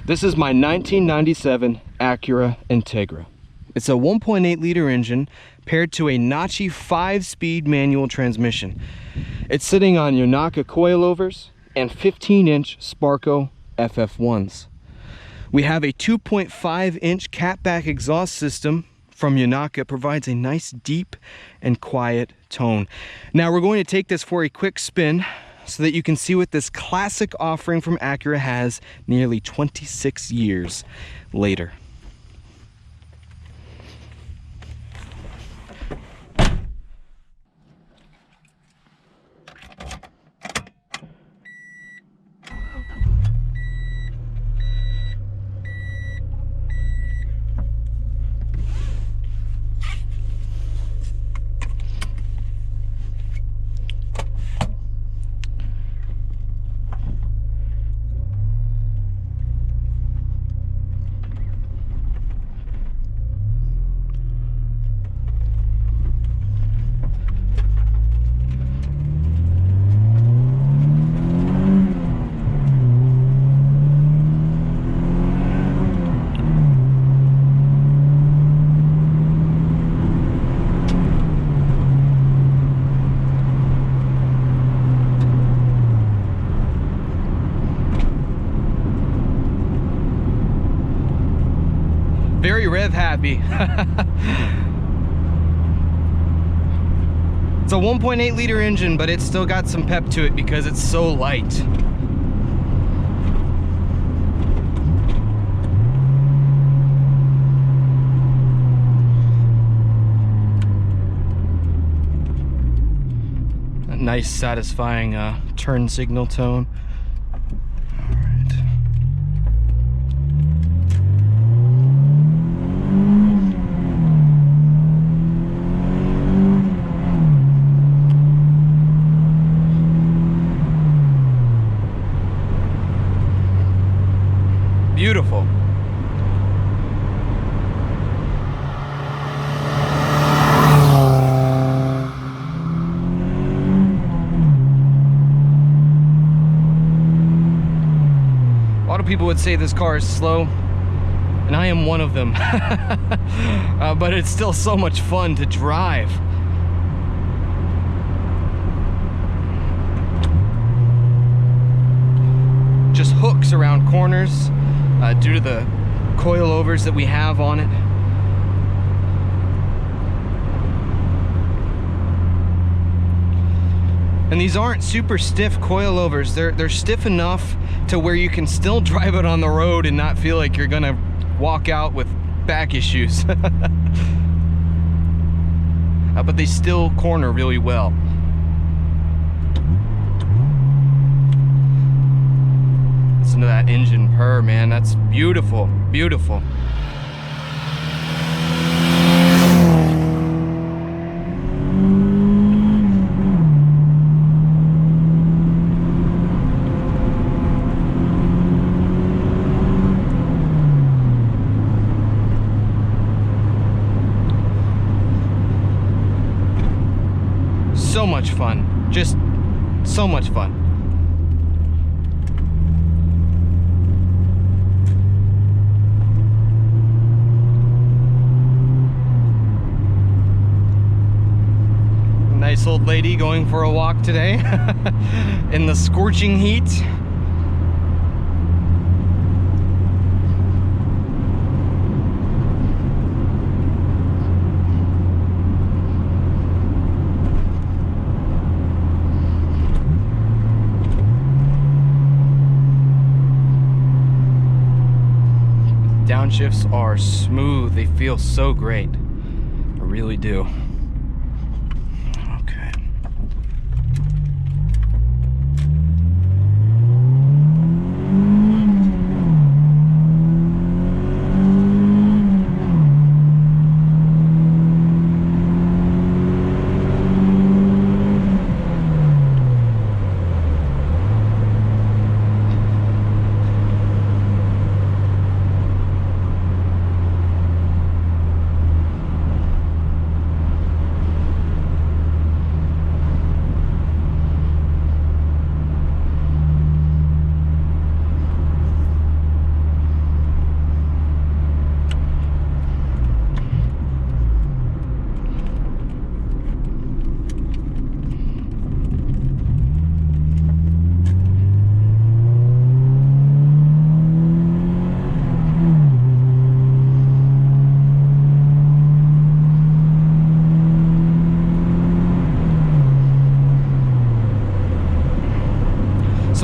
This is my 1997 Acura Integra. It's a 1.8 liter engine paired to a Nachi 5-speed manual transmission. It's sitting on Yonaka coilovers and 15-inch Sparco FF1s. We have a 2.5-inch Catback exhaust system from Yonaka. It provides a nice deep and quiet tone. Now we're going to take this for a quick spin so that you can see what this classic offering from Acura has nearly 26 years later. Very rev happy. It's a 1.8 liter engine, but it's still got some pep to it because it's so light. A nice satisfying turn signal tone. Beautiful. A lot of people would say this car is slow, and I am one of them. But it's still so much fun to drive. Just hooks around corners. Due to the coilovers that we have on it. And these aren't super stiff coilovers. They're stiff enough to where you can still drive it on the road and not feel like you're gonna walk out with back issues. But they still corner really well. Listen to that engine purr, man. That's beautiful, beautiful. So much fun, just so much fun. Nice old lady going for a walk today in the scorching heat. Downshifts are smooth. They feel so great. I really do.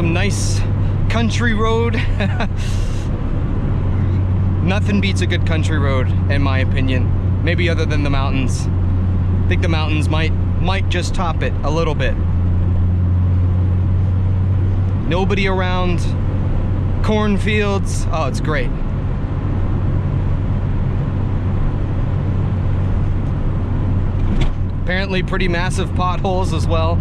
some nice country road. Nothing beats a good country road, in my opinion. Maybe other than the mountains. I think the mountains might just top it a little bit. Nobody around, cornfields. Oh, it's great. Apparently pretty massive potholes as well.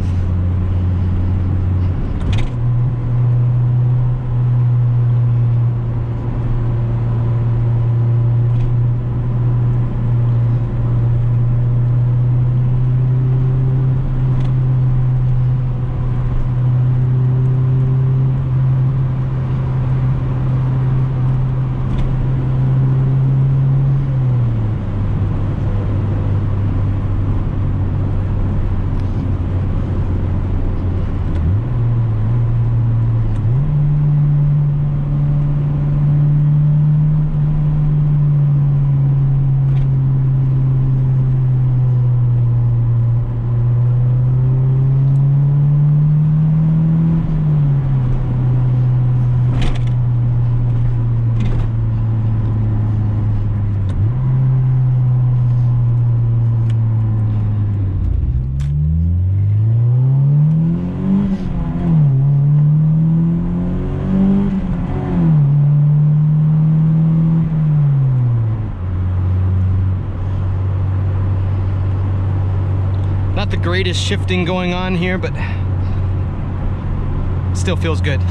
Not the greatest shifting going on here, but still feels good.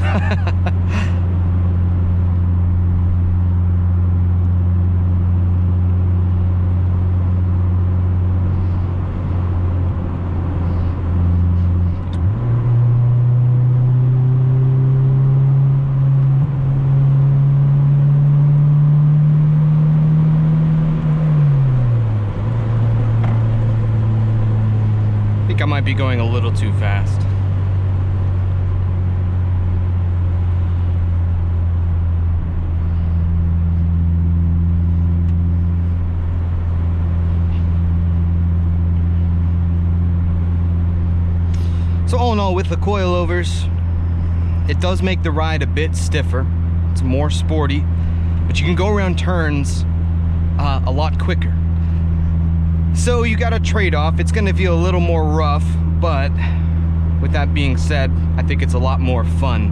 I might be going a little too fast. So all in all, with the coilovers, it does make the ride a bit stiffer. It's more sporty, but you can go around turns a lot quicker. So you got a trade-off. It's going to feel a little more rough, but with that being said, I think it's a lot more fun.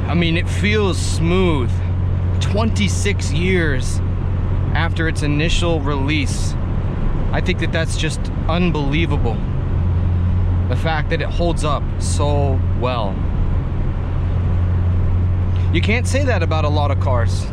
I mean, it feels smooth. 26 years after its initial release. I think that that's just unbelievable. The fact that it holds up so well. You can't say that about a lot of cars.